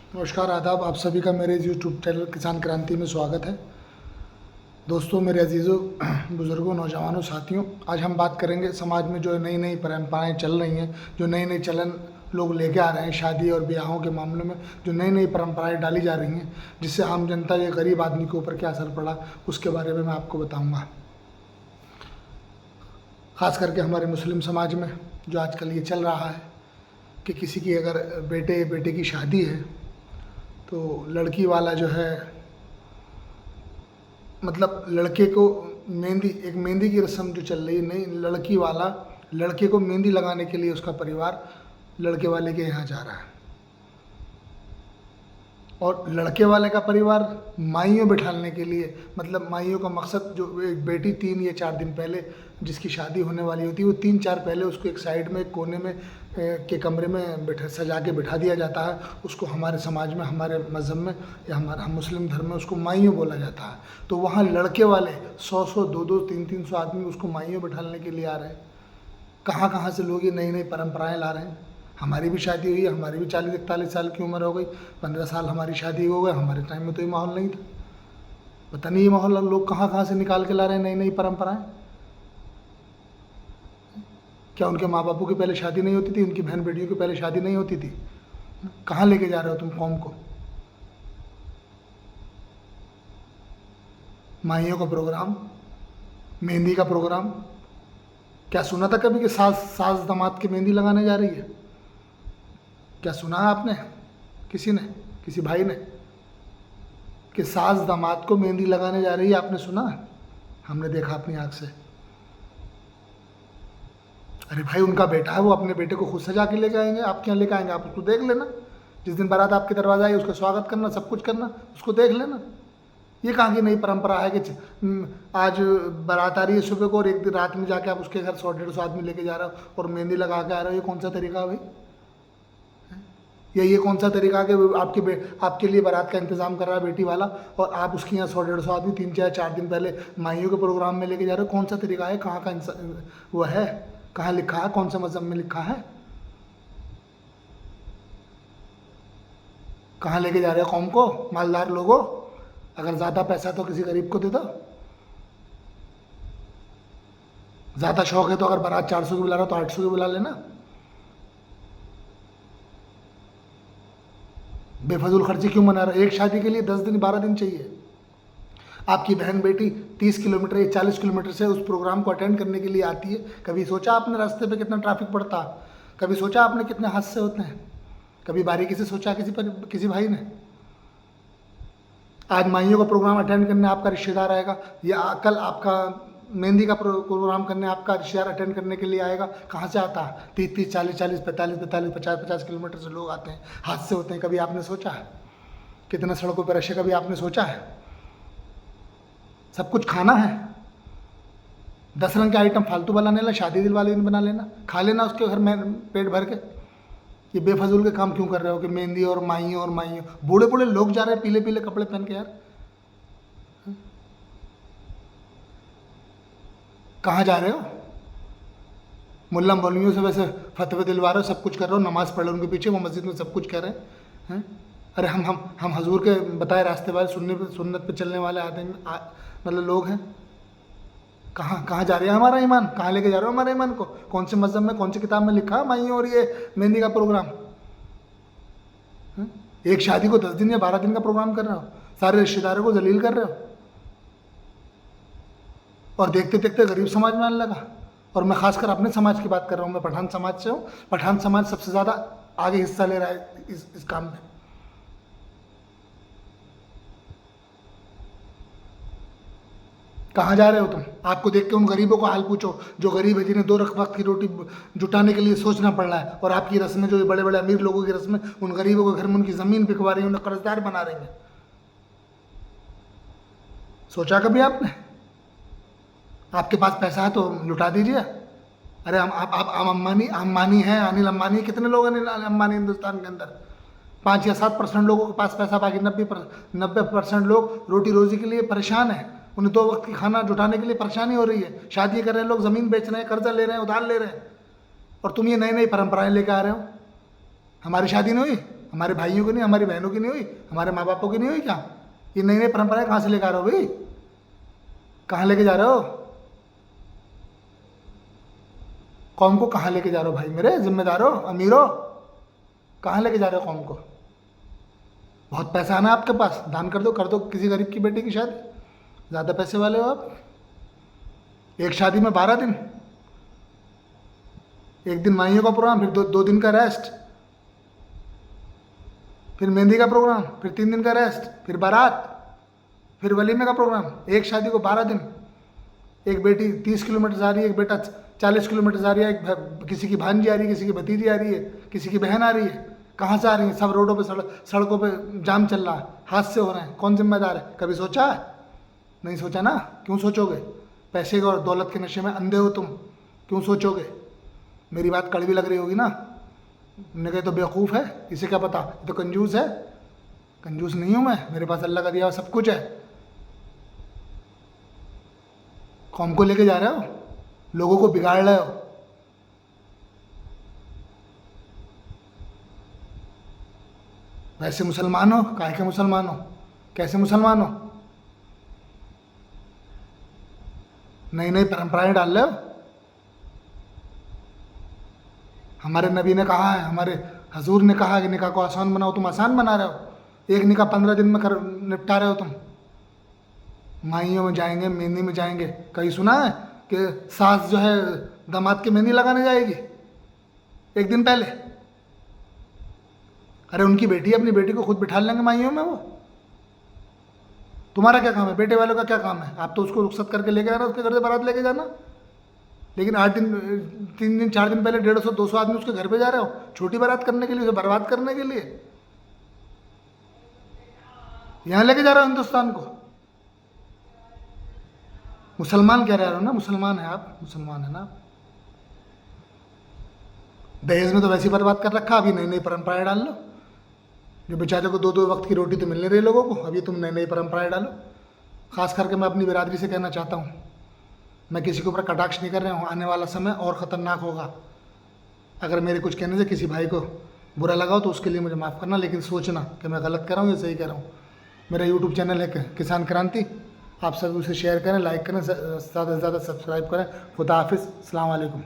नमस्कार, आदाब। आप सभी का मेरे यूट्यूब चैनल किसान क्रांति में स्वागत है। दोस्तों, मेरे अजीज़ों, बुज़ुर्गों, नौजवानों, साथियों, आज हम बात करेंगे समाज में जो नई नई परंपराएं चल रही हैं, जो नई नई चलन लोग लेके आ रहे हैं शादी और ब्याहों के मामलों में, जो नई नई परंपराएं डाली जा रही हैं, जिससे आम जनता या गरीब आदमी के ऊपर क्या असर पड़ा, उसके बारे में मैं आपको बताऊँगा। ख़ास करके हमारे मुस्लिम समाज में जो आजकल ये चल रहा है कि किसी की अगर बेटे की शादी है तो लड़की वाला जो है, मतलब लड़के को मेहंदी की रस्म जो चल रही है, नहीं, लड़की वाला लड़के को मेहंदी लगाने के लिए उसका परिवार लड़के वाले के यहाँ जा रहा है, और लड़के वाले का परिवार माइयों बिठाने के लिए, मतलब माइयों का मकसद, जो एक बेटी 3 या 4 दिन पहले जिसकी शादी होने वाली होती है, वो 3-4 पहले उसको एक साइड में, एक कोने में के कमरे में सजा के बिठा दिया जाता है। उसको हमारे समाज में, हमारे मज़हब में या हमारे हम मुस्लिम धर्म में उसको माइयों बोला जाता है। तो वहाँ लड़के वाले 100-100, 200, 300 आदमी उसको माइयों बिठाने के लिए आ रहे हैं। कहाँ कहाँ से लोग ये नई नई परंपराएं ला रहे हैं। हमारी भी शादी हुई है, हमारी भी 40-41 साल की उम्र हो गई, 15 साल हमारी शादी हो गए। हमारे टाइम में तो ये माहौल नहीं था। पता नहीं ये माहौल लोग कहाँ कहाँ से निकाल के ला रहे हैं, नई नई परंपराएं। क्या उनके माँ बापों की पहले शादी नहीं होती थी? उनकी बहन बेटियों की पहले शादी नहीं होती थी? कहाँ लेके जा रहे हो तुम कौम को? माइयों का प्रोग्राम, मेहंदी का प्रोग्राम। क्या सुना था कभी कि सास दामाद की मेहंदी लगाने जा रही है? क्या सुना है आपने? किसी ने, किसी भाई ने कि सास दामाद को मेहंदी लगाने जा रही है? आपने सुना? हमने देखा अपनी आँख से। अरे भाई, उनका बेटा है, वो अपने बेटे को खुद सजा के लेके आएंगे। आप क्या लेके आएंगे? आप उसको देख लेना। जिस दिन बारात आपके दरवाजा आई, उसका स्वागत करना, सब कुछ करना, उसको देख लेना। ये कहाँ की नई परंपरा है कि आज बारात आ रही है सुबह को और एक दिन रात में जाके आप उसके घर 100-150 आदमी लेके जा रहे हो और मेहंदी लगा के आ रहे हो? ये कौन सा तरीका है भाई? या ये कौन सा तरीका है कि आपके लिए बारात का इंतजाम कर रहा है बेटी वाला, और आप उसके यहाँ 100-150 आदमी 3-4 दिन पहले माइयों के प्रोग्राम में लेके जा रहे हो? कौन सा तरीका है? कहाँ का वो है? कहाँ लिखा है? कौन सा मज़हब में लिखा है? कहाँ लेके जा रहे हो कौम को? मालदार लोगों, अगर ज़्यादा पैसा तो किसी गरीब को दे दो। ज़्यादा शौक है तो अगर बारात 400 की बुला रहा हो तो 800 की बुला लेना। बेफजूल खर्ची क्यों मना रहे? एक शादी के लिए 10 दिन 12 दिन चाहिए। आपकी बहन बेटी 30 किलोमीटर या 40 किलोमीटर से उस प्रोग्राम को अटेंड करने के लिए आती है। कभी सोचा आपने रास्ते पे कितना ट्रैफिक पड़ता है? कभी सोचा आपने कितने हादसे होते हैं? कभी बारीकी से सोचा किसी भाई ने? आज माइयों का प्रोग्राम अटेंड करने आपका रिश्तेदार आएगा, या कल आपका मेहंदी का प्रोग्राम करने आपका रिश्तेदार अटेंड करने के लिए आएगा। कहाँ से आता है? 30-30, 40-40, 45-45, 50-50 किलोमीटर से लोग आते हैं, हादसे होते हैं। कभी आपने सोचा है कितना सड़कों पर रश है? कभी आपने सोचा है? सब कुछ खाना है, 10 रंग के आइटम फालतू बना लेना, शादी दिल वाले दिन बना लेना, खा लेना उसके घर में पेट भर के। ये बेफजूल के काम क्यों कर रहे हो कि मेहंदी और माइयों? बूढ़े बूढ़े लोग जा रहे हैं पीले पीले कपड़े पहन के। यार कहाँ जा रहे हो? मुल्ला मौलवियों से वैसे फतवे दिलवा रहे हो, सब कुछ कर रहे हो, नमाज़ पढ़ रहे हो उनके पीछे, वो मस्जिद में सब कुछ कर रहे हैं। अरे हम हजूर के बताए रास्ते वाले, सुन्नत पे चलने वाले आदमी, मतलब लोग हैं। कहाँ कहाँ जा रहे हैं हमारा ईमान? कहाँ लेके जा रहे हो हमारे ईमान को? कौन से मज़हब में, कौन सी किताब में लिखा है माइयों और ये मेहंदी का प्रोग्राम? एक शादी को 10 दिन या 12 दिन का प्रोग्राम कर रहे हो, सारे रिश्तेदारों को जलील कर रहे हो, और देखते देखते गरीब समाज में आने लगा। और मैं खासकर अपने समाज की बात कर रहा हूँ, मैं पठान समाज से हूँ। पठान समाज सबसे ज़्यादा आगे हिस्सा ले रहा है इस काम में। कहाँ जा रहे हो तुम? आपको देख के उन गरीबों का हाल पूछो जो गरीब है, जिन्हें 2 वक्त की रोटी जुटाने के लिए सोचना पड़ रहा है, और आपकी रस्में, जो बड़े बड़े अमीर लोगों की रस्में, उन गरीबों के घर में उनकी ज़मीन बिकवा रही है, उन्हें कर्जदार बना रही है। सोचा कभी आपने? आपके पास पैसा है तो लुटा दीजिए। अरे आप अंबानी हैं, अनिल अंबानी। कितने लोग हैं अंबानी हिंदुस्तान के अंदर? 5 या 7% लोगों के पास पैसा, बाकी 90% लोग रोटी रोजी के लिए परेशान हैं। उन्हें 2 वक्त की खाना जुटाने के लिए परेशानी हो रही है। शादी कर रहे हैं लोग, ज़मीन बेच रहे हैं, कर्जा ले रहे हैं, उधार ले रहे हैं, और तुम ये नई नई परंपराएं लेकर आ रहे हो। हमारी शादी नहीं हुई, हमारे भाइयों की नहीं, हमारी बहनों की नहीं हुई, हमारे माँ बापों की नहीं हुई क्या? ये नई नई परंपराएं कहाँ से लेकर आ रहे हो भाई? कहाँ लेके जा रहे हो कौम को? कहाँ लेके जा रहे हो भाई मेरे जिम्मेदार हो, अमीर हो? कहाँ लेके जा रहे हो कौम को? बहुत पैसा आना आपके पास, दान कर दो किसी गरीब की बेटी की शादी। ज़्यादा पैसे वाले हो आप। एक शादी में 12 दिन, एक दिन माइयों का प्रोग्राम, फिर दो दिन का रेस्ट, फिर मेहंदी का प्रोग्राम, फिर 3 दिन का रेस्ट, फिर बारात, फिर वलीमे का प्रोग्राम। एक शादी को 12 दिन। एक बेटी 30 किलोमीटर जा रही है, एक बेटा 40 किलोमीटर जा रही है, किसी की भांजी आ रही है, किसी की भतीजी आ रही है, किसी की बहन आ रही है। कहाँ से आ रही है? सब रोडों पे सड़कों पे जाम चल रहा है, हादसे हो रहे हैं। कौन जिम्मेदार है? कभी सोचा है? नहीं सोचा ना। क्यों सोचोगे? पैसे और दौलत के नशे में अंधे हो तुम, क्यों सोचोगे? मेरी बात कड़वी लग रही होगी ना। मैंने कहा तो बेवकूफ़ है, इसे क्या पता, ये तो कंजूस है। कंजूस नहीं हूँ मैं, मेरे पास अल्लाह का दिया हुआ सब कुछ है। कौम को लेके जा रहे हो, लोगों को बिगाड़ रहे हो। वैसे मुसलमान हो, काहे के मुसलमान हो? कैसे मुसलमान हो? नई नई परंपराएं डाल रहे हो। हमारे नबी ने कहा है, हमारे हजूर ने कहा है कि निकाह को आसान बनाओ, तुम आसान बना रहे हो। एक निकाह 15 दिन में कर निपटा रहे हो तुम। माइयों में जाएंगे, मेहंदी में जाएंगे। कहीं सुना है कि सास जो है दामाद की मेहंदी लगाने जाएगी एक दिन पहले? अरे उनकी बेटी, अपनी बेटी को खुद बिठा लेंगे माइयों में वो। तुम्हारा क्या काम है? बेटे वालों का क्या काम है? आप तो उसको रुखसत करके लेके आना, उसके घर से बारात लेके जाना। लेकिन 8 दिन, 3 दिन 4 दिन पहले 150-200 आदमी उसके घर पे जा रहे हो, छोटी बारात करने के लिए, उसे बर्बाद करने के लिए। यहाँ लेके जा रहे हो हिंदुस्तान को। मुसलमान कह रहे हो ना, मुसलमान है आप, मुसलमान है ना आप। दहेज में तो वैसे ही बर्बाद कर रखा, अभी नई नई परंपराएं डाल लो। जो बेचारे को 2-2 वक्त की रोटी तो मिल नहीं रही लोगों को, अभी तुम नई नई परंपराएं डालो। खास करके मैं अपनी बिरादरी से कहना चाहता हूँ, मैं किसी के ऊपर कटाक्ष नहीं कर रहा हूँ। आने वाला समय और ख़तरनाक होगा। अगर मेरे कुछ कहने से किसी भाई को बुरा लगा हो तो उसके लिए मुझे माफ़ करना, लेकिन सोचना कि मैं गलत कर रहा हूँ या सही कर रहा हूँ। मेरा यूट्यूब चैनल है किसान क्रांति, आप सब उसे शेयर करें, लाइक करें, ज़्यादा से ज़्यादा सब्सक्राइब करें। खुदा हाफिज़, अस्सलाम वालेकुम।